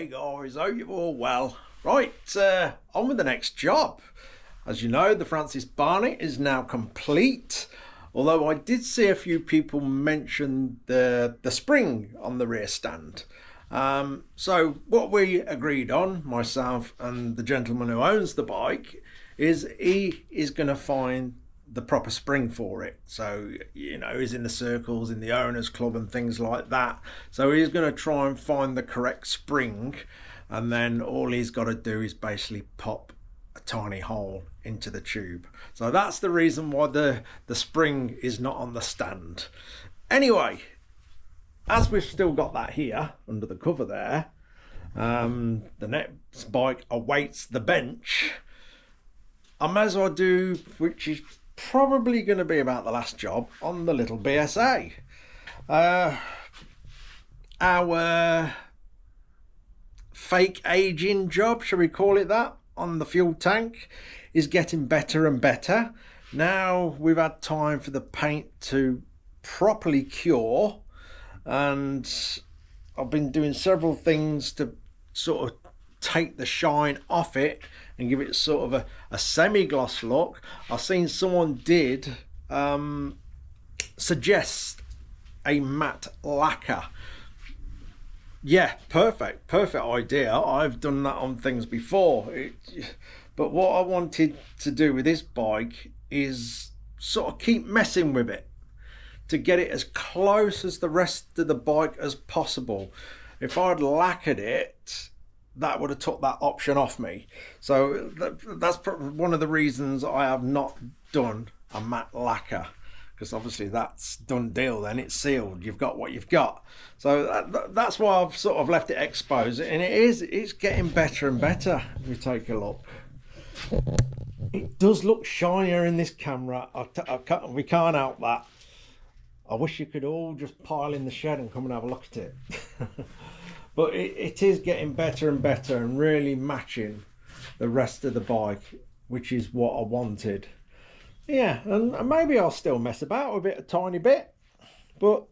Hey guys, hope you're all well. Right, on with the next job. As you know, the Francis Barnett is now complete. Although I did see a few people mention the spring on the rear stand. So what we agreed on, myself and the gentleman who owns the bike, is he is going to find the proper spring for it. So, you know, he's in the circles in the owners club and things like that. So he's going to try and find the correct spring, and then all he's got to do is basically pop a tiny hole into the tube. So that's the reason why the spring is not on the stand. Anyway, as we've still got that here under the cover there, the next bike awaits the bench. I may as well do, which is probably going to be about the last job, on the little BSA. Our fake aging job, shall we call it that, on the fuel tank is getting better and better. Now we've had time for the paint to properly cure, and I've been doing several things to sort of take the shine off it and give it sort of a semi-gloss look. I've seen someone did suggest a matte lacquer. Yeah, perfect idea. I've done that on things before. But what I wanted to do with this bike is sort of keep messing with it to get it as close as the rest of the bike as possible. If I'd lacquered it, that would have took that option off me. So that's one of the reasons I have not done a matte lacquer, because obviously that's done deal. Then it's sealed, you've got what you've got. So that's why I've sort of left it exposed, and it's getting better and better. If you take a look, it does look shinier in this camera. We can't help that. I wish you could all just pile in the shed and come and have a look at it. But it is getting better and better and really matching the rest of the bike, which is what I wanted. Yeah, and maybe I'll still mess about with it a tiny bit, but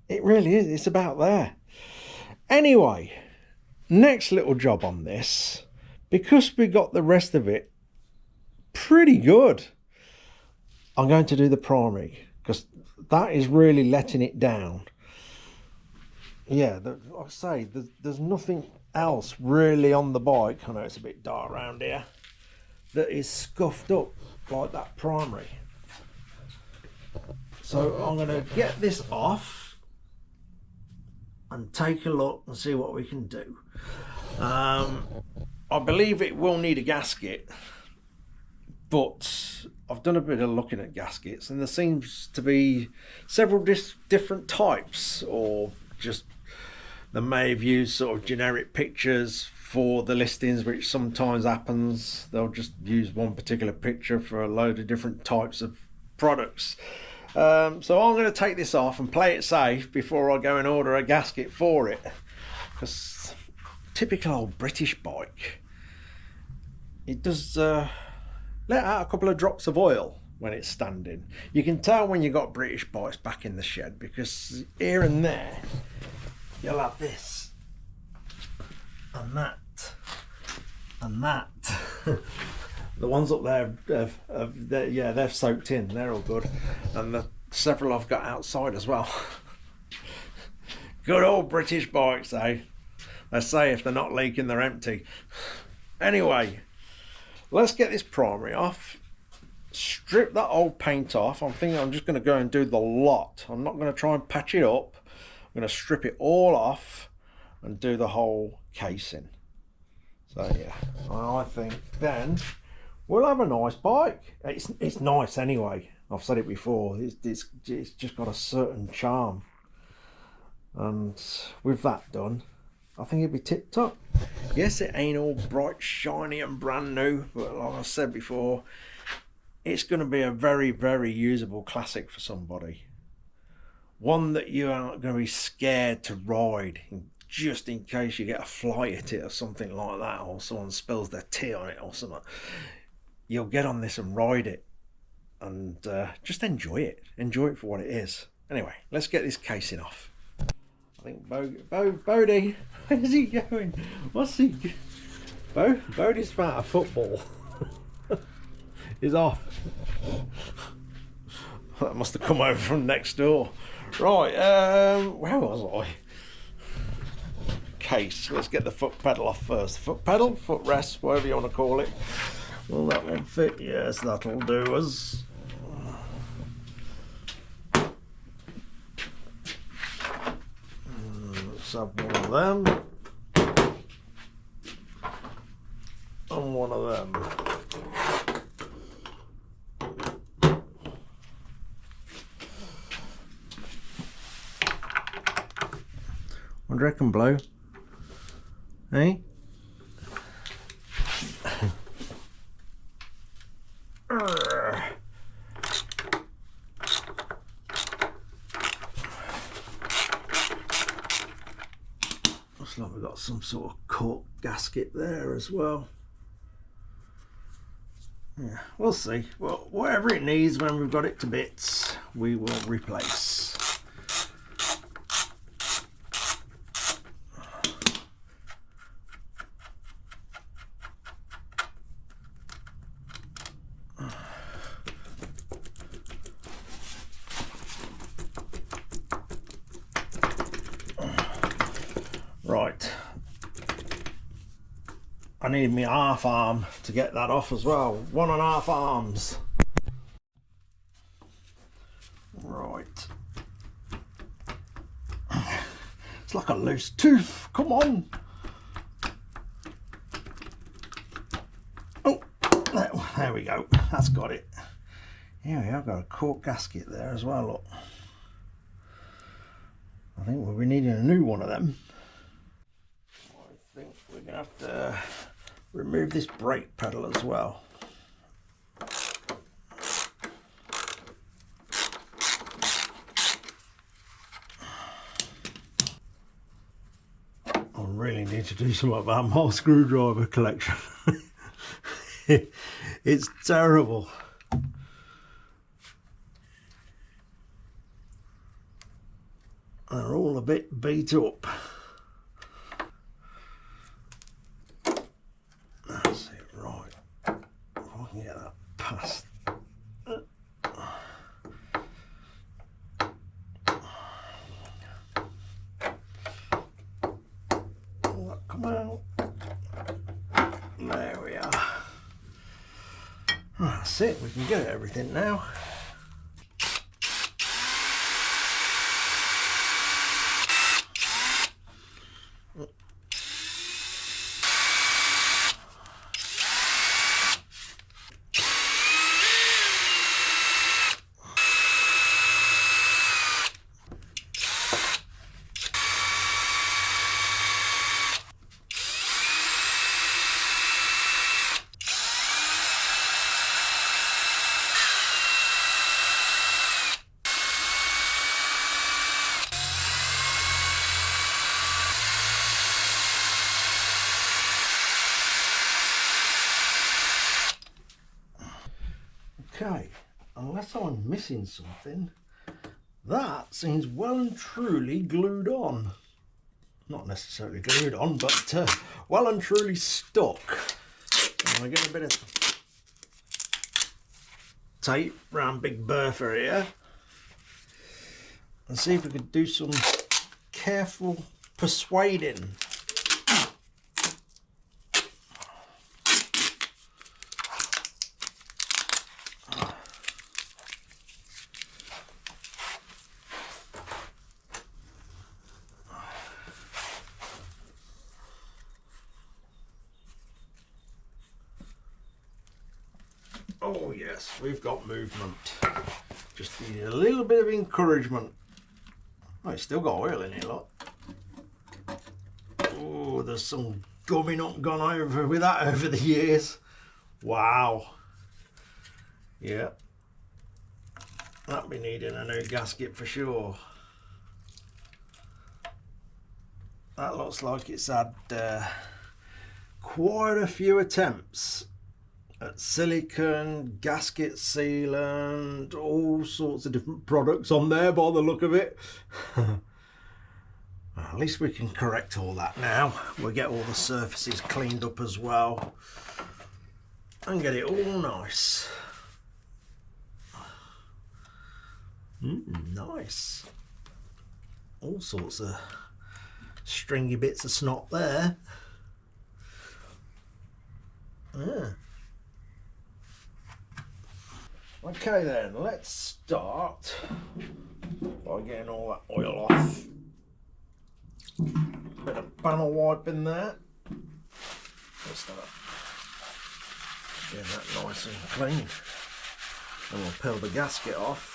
it really is, it's about there. Anyway, next little job on this, because we got the rest of it pretty good, I'm going to do the primary, because that is really letting it down. Yeah, like I say, there's nothing else really on the bike. I know it's a bit dark around here, that is scuffed up like that primary. So I'm going to get this off and take a look and see what we can do. I believe it will need a gasket, but I've done a bit of looking at gaskets, and there seems to be several different types, or just they may have used sort of generic pictures for the listings, which sometimes happens. They'll just use one particular picture for a load of different types of products. So I'm going to take this off and play it safe before I go and order a gasket for it, because typical old British bike, it does let out a couple of drops of oil when it's standing. You can tell when you've got British bikes back in the shed, because here and there you'll have this and that and that. The ones up there they've soaked in, they're all good, and the several I've got outside as well. Good old British bikes, eh? They say if they're not leaking, they're empty. Anyway, let's get this primary off, strip that old paint off. I'm thinking I'm just going to go and do the lot. I'm not going to try and patch it up. I'm going to strip it all off and do the whole casing. So yeah, I think then we'll have a nice bike. It's nice anyway. I've said it before. It's just got a certain charm, and with that done, I think it'd be tip top. Yes, it ain't all bright, shiny and brand new, but like I said before, it's going to be a very, very usable classic for somebody. One that you aren't going to be scared to ride, just in case you get a fly at it or something like that, or someone spills their tea on it or something. You'll get on this and ride it, and just enjoy it for what it is. Anyway, let's get this casing off. I think Bodie, where's he going? What's he? Bodie's part of football. He's off. That must have come over from next door. Right, where was I? Case. Let's get the foot pedal off first. Foot pedal, foot rest, whatever you want to call it. Will that one fit? Yes, that'll do us. Let's have one of them. And one of them. What do you reckon, Blow? Eh? Looks like we've got some sort of cork gasket there as well. Yeah, we'll see. Well, whatever it needs, when we've got it to bits, we will replace. Right, I need my half arm to get that off as well. 1.5 arms. Right. It's like a loose tooth. Come on. Oh, there we go. That's got it. Here we are. Got a cork gasket there as well. Look. I think we'll be needing a new one of them. I think we're going to have to remove this brake pedal as well. I really need to do something about my screwdriver collection. It's terrible. They're all a bit beat up. That's it, right. If I can get that past. Come out. There we are. That's it, we can get everything now. Okay, unless I'm missing something, that seems well and truly glued on. Not necessarily glued on, but well and truly stuck. And I get a bit of tape round Big Bertha here and see if we could do some careful persuading. Oh yes, we've got movement. Just need a little bit of encouragement. Oh, it's still got oil in it, look. Oh, there's some gumming up gone over with that over the years. Wow. Yeah. That'll be needing a new gasket for sure. That looks like it's had quite a few attempts at silicone, gasket sealant, all sorts of different products on there by the look of it. Well, at least we can correct all that now. We'll get all the surfaces cleaned up as well and get it all nice. Nice. All sorts of stringy bits of snot there. Yeah. Okay then, let's start by getting all that oil off. Bit of panel wipe in there. Let's start getting that nice and clean. And we'll peel the gasket off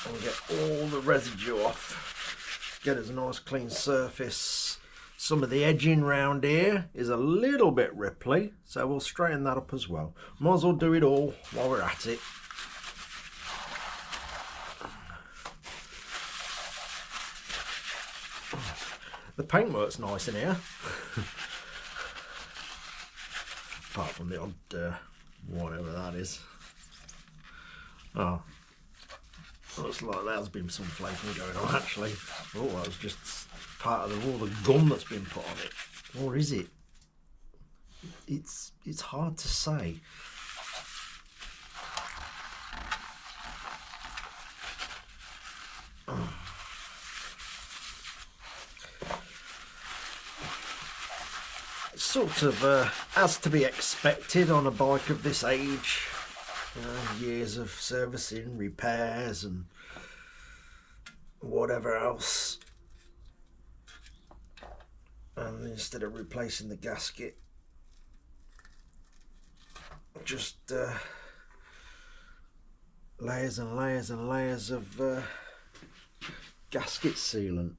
and get all the residue off. Get us a nice clean surface. Some of the edging round here is a little bit ripply, so we'll straighten that up as well. Might as well do it all while we're at it. The paintwork's nice in here. Apart from the odd whatever that is. Oh, looks like there's been some flaking going on actually. Oh, that was just part of all the gum that's been put on it. Or is it? It's hard to say. Sort of as to be expected on a bike of this age. Years of servicing, repairs and whatever else, and instead of replacing the gasket, just layers and layers and layers of gasket sealant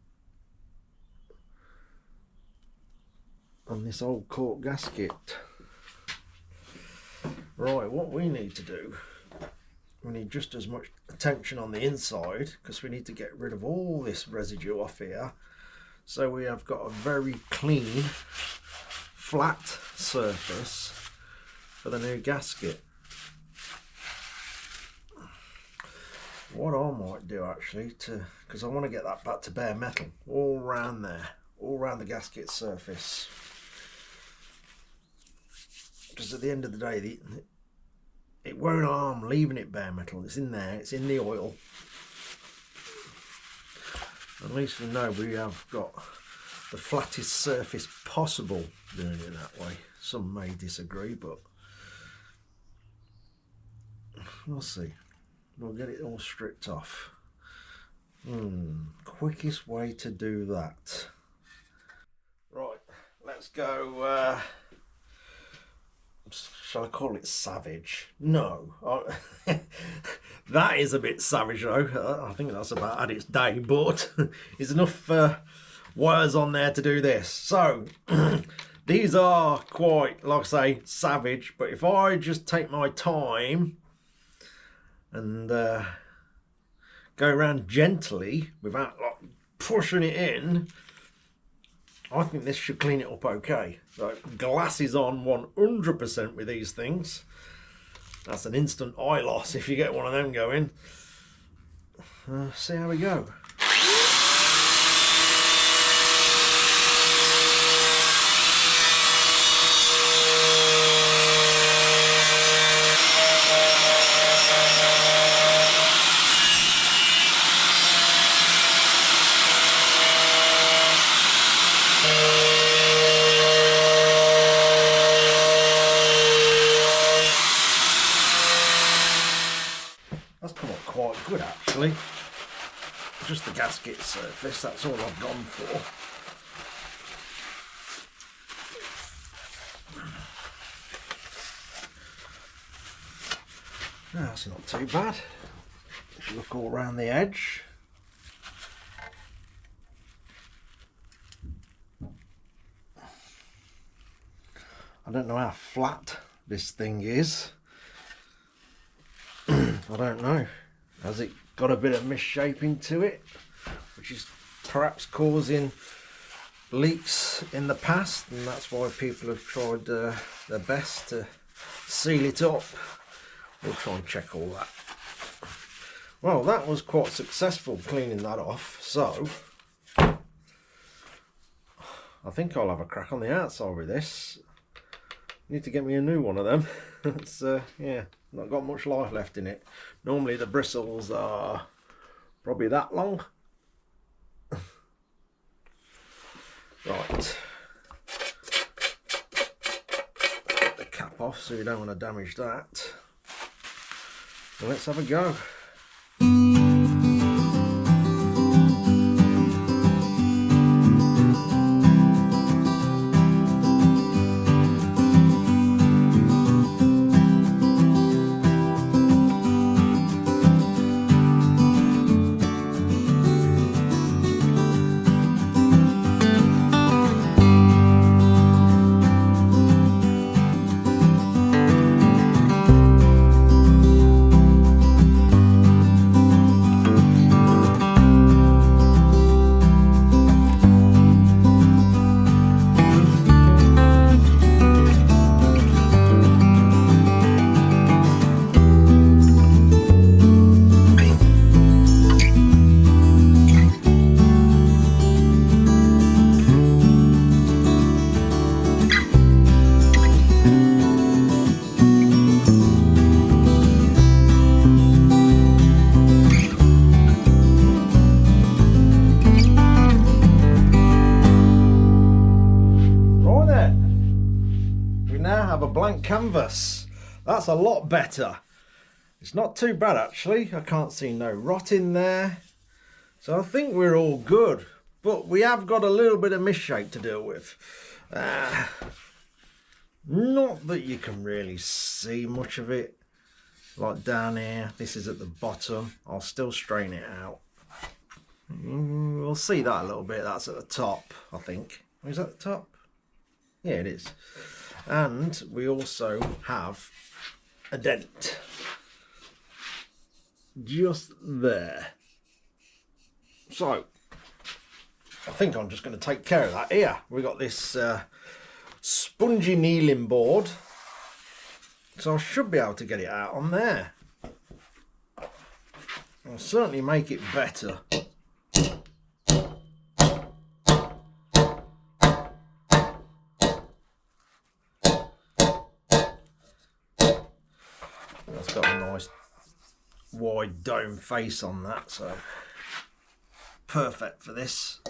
on this old cork gasket. Right, what we need to do, we need just as much attention on the inside because we need to get rid of all this residue off here, so we have got a very clean flat surface for the new gasket. What I might do actually, because I want to get that back to bare metal all around there, all around the gasket surface. Because at the end of the day, it won't harm leaving it bare metal. It's in there, it's in the oil. At least we know we have got the flattest surface possible doing it that way. Some may disagree, but we'll see. We'll get it all stripped off. Quickest way to do that. Right, let's go. Shall I call it savage? No. That is a bit savage though. I think that's about at its day, but there's enough wires on there to do this. So these are quite, like I say, savage, but if I just take my time and go around gently without like pushing it in, I think this should clean it up okay. So glasses on 100% with these things. That's an instant eye loss if you get one of them going. See how we go. That's come up quite good actually. Just the gasket surface, that's all I've gone for. That's not too bad. If you look all around the edge. I don't know how flat this thing is. I don't know. Has it got a bit of misshaping to it, which is perhaps causing leaks in the past, and that's why people have tried their best to seal it up. We'll try and check all that. Well, that was quite successful cleaning that off, so I think I'll have a crack on the outside with this. Need to get me a new one of them. It's yeah, not got much life left in it. Normally the bristles are probably that long. Right, get the cap off so you don't want to damage that. So let's have a go. Have a blank canvas. That's a lot better. It's not too bad actually. I can't see no rot in there, so I think we're all good, but we have got a little bit of misshape to deal with. Not that you can really see much of it, like down here. This is at the bottom. I'll still strain it out. We'll see that a little bit. That's at the top, I think. Is that the top? Yeah, it is. And we also have a dent just there. So I think I'm just going to take care of that here. We've got this spongy kneeling board, so I should be able to get it out on there. I'll certainly make it better. It's got a nice wide dome face on that, so perfect for this.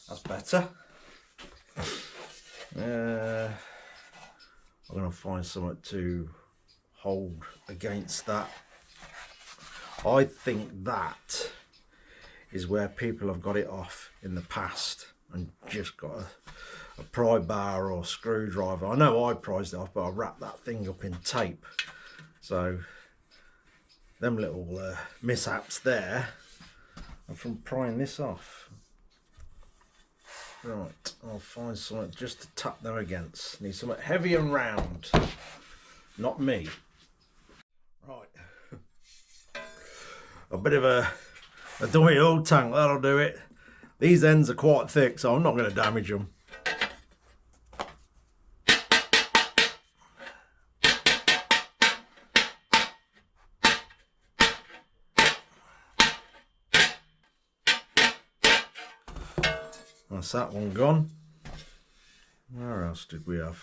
That's better. I'm going to find something to hold against that. I think that is where people have got it off in the past and just got a pry bar or screwdriver. I know I prized it off, but I wrapped that thing up in tape. So them little mishaps there are from prying this off. Right, I'll find something just to tap them against. Need something heavy and round. Not me. Right. A bit of a dummy oil tank, that'll do it. These ends are quite thick, so I'm not going to damage them. That's that one gone. Where else did we have?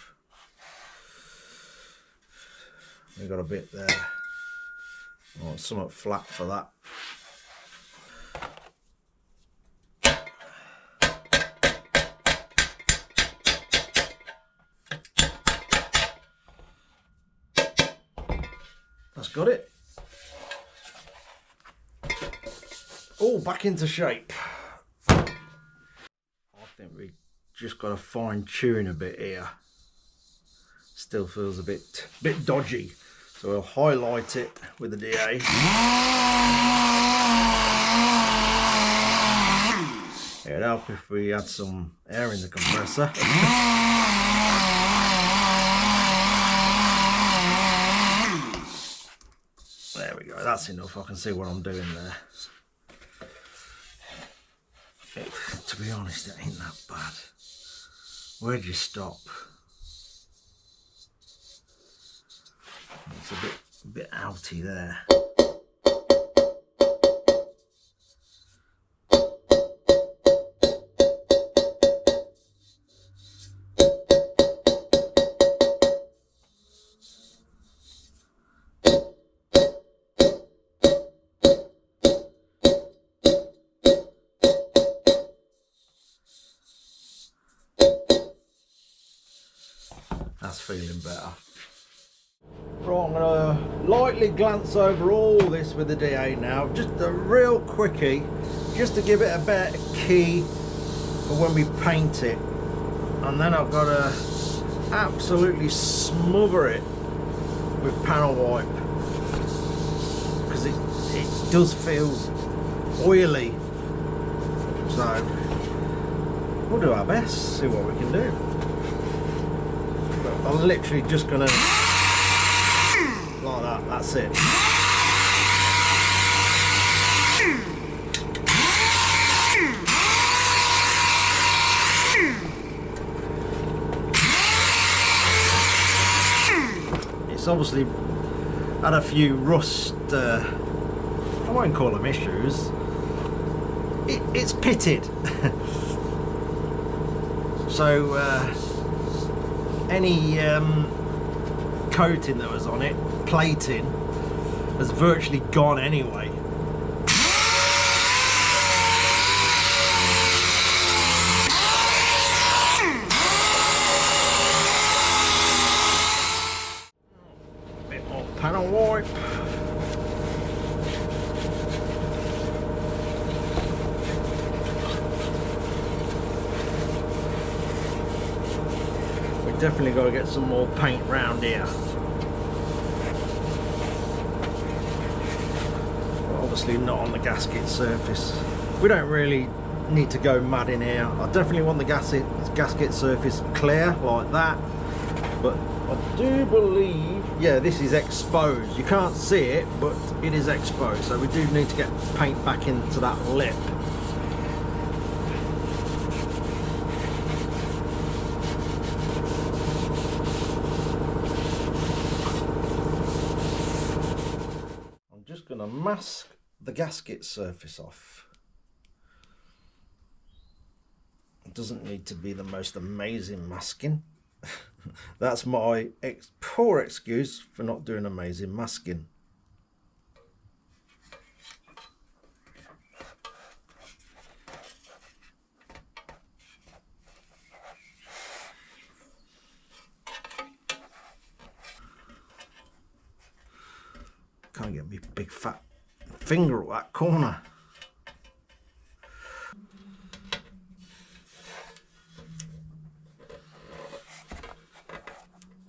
We got a bit there. Oh, somewhat flat for that. That's got it. All back into shape. I think we just got to fine tune a bit here. Still feels a bit dodgy, so we'll highlight it with the DA. It'd help if we had some air in the compressor. There we go. Anyway, that's enough. I can see what I'm doing there. To be honest, it ain't that bad. Where'd you stop? It's a bit outy there. That's feeling better. Right, I'm going to lightly glance over all this with the DA now, just a real quickie, just to give it a better key for when we paint it. And then I've got to absolutely smother it with panel wipe, because it does feel oily. So we'll do our best, see what we can do. I'm literally just gonna, like that, that's it. It's obviously had a few rust, I won't call them issues. It's pitted. So any coating that was on it, plating, has virtually gone anyway. A bit more panel wipe. Definitely got to get some more paint round here. But obviously not on the gasket surface. We don't really need to go mad in here. I definitely want the gasket surface clear like that. But I do believe, yeah, this is exposed. You can't see it, but it is exposed. So we do need to get paint back into that lip. Going to mask the gasket surface off. It doesn't need to be the most amazing masking. That's my poor excuse for not doing amazing masking. Can't get me big fat finger at that corner.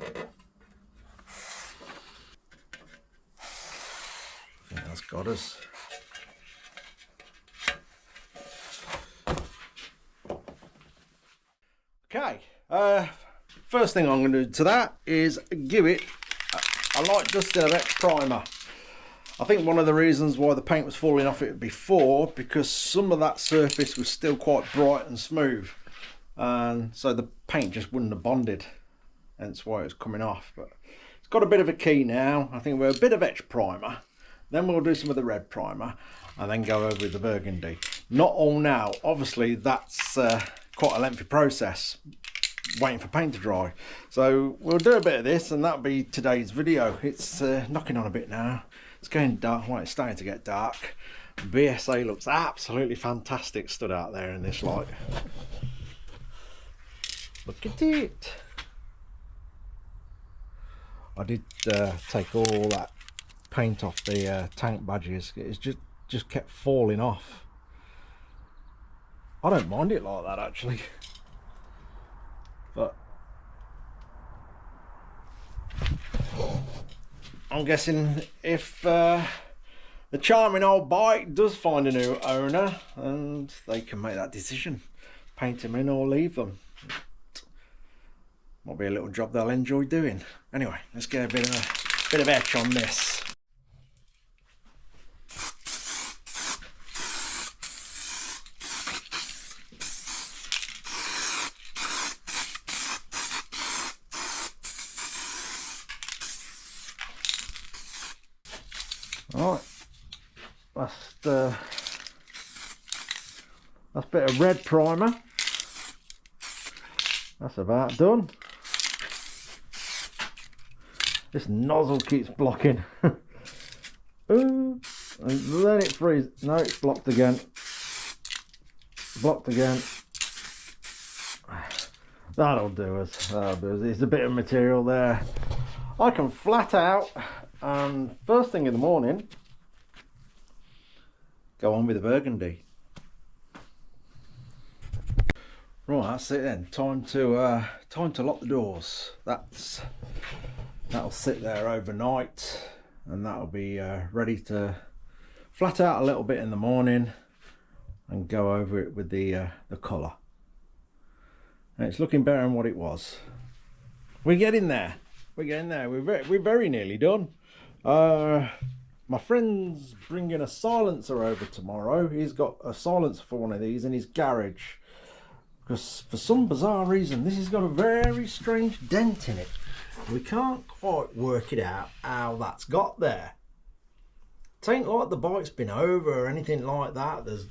I think that's got us. Okay, first thing I'm going to do to that is give it a light dusting of X primer. I think one of the reasons why the paint was falling off it before, because some of that surface was still quite bright and smooth, and so the paint just wouldn't have bonded, hence why it was coming off. But it's got a bit of a key now. I think we're a bit of Etch primer, then we'll do some of the red primer, and then go over with the burgundy. Not all now, obviously that's quite a lengthy process, waiting for paint to dry. So we'll do a bit of this, and that'll be today's video. It's knocking on a bit now. It's going dark. Well, it's starting to get dark. BSA looks absolutely fantastic stood out there in this light. Look at it. I did take all that paint off the tank badges. It's just kept falling off. I don't mind it like that actually, but I'm guessing if the charming old bike does find a new owner, and they can make that decision, paint them in or leave them. Might be a little job they'll enjoy doing. Anyway, let's get a bit of etch on this. Right, that's a bit of red primer. That's about done. This nozzle keeps blocking. Ooh, and let it freeze. No, it's blocked again. Blocked again. That'll do us. That'll do us. There's a bit of material there. I can flat out and first thing in the morning go on with the burgundy. Right, that's it then. Time to lock the doors. That'll sit there overnight, and that'll be ready to flat out a little bit in the morning and go over it with the colour. And it's looking better than what it was. We're getting there. We're getting there. We're very nearly done. My friend's bringing a silencer over tomorrow. He's got a silencer for one of these in his garage, because for some bizarre reason this has got a very strange dent in it. We can't quite work it out how that's got there. It ain't like the bike's been over or anything like that. There's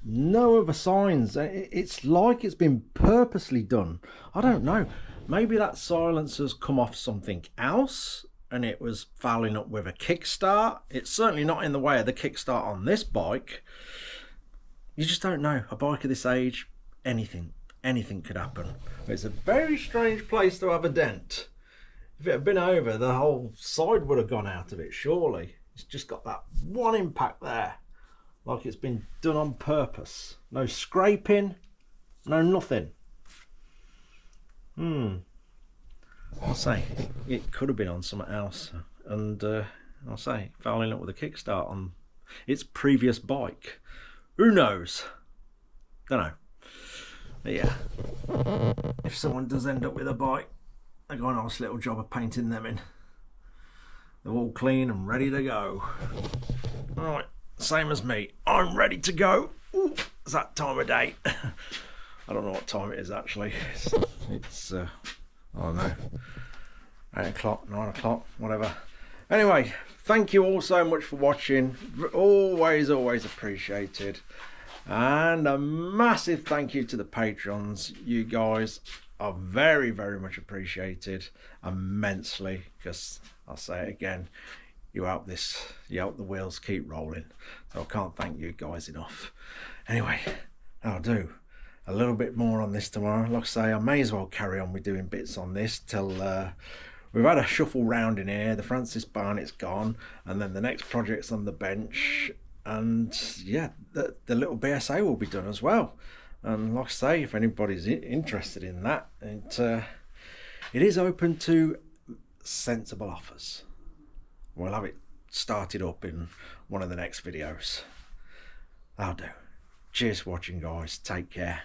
no other signs. It's like it's been purposely done. I don't know. Maybe that silencer's come off something else and it was fouling up with a kickstart. It's certainly not in the way of the kickstart on this bike. You just don't know. A bike of this age, anything could happen. It's a very strange place to have a dent. If it had been over, the whole side would have gone out of it, surely. It's just got that one impact there, like it's been done on purpose. No scraping, no nothing. I'll say, it could have been on something else. And I'll say, fouling up with a kickstart on its previous bike. Who knows? Don't know. But yeah, if someone does end up with a bike, I got a nice little job of painting them in. They're all clean and ready to go. Alright, same as me. I'm ready to go. Ooh, it's that time of day. I don't know what time it is actually. It's I don't know, 8 o'clock, 9 o'clock, whatever. Anyway, thank you all so much for watching. Always appreciated. And a massive thank you to the patrons. You guys are very much appreciated, immensely, because I'll say it again, you help the wheels keep rolling, so I can't thank you guys enough. Anyway, I'll do a little bit more on this tomorrow. Like I say, I may as well carry on with doing bits on this till we've had a shuffle round in here. The Francis Barnett's gone, and then the next project's on the bench, and yeah, the little BSA will be done as well. And like I say, if anybody's interested in that, it is open to sensible offers. We'll have it started up in one of the next videos. That'll do. Cheers for watching, guys. Take care.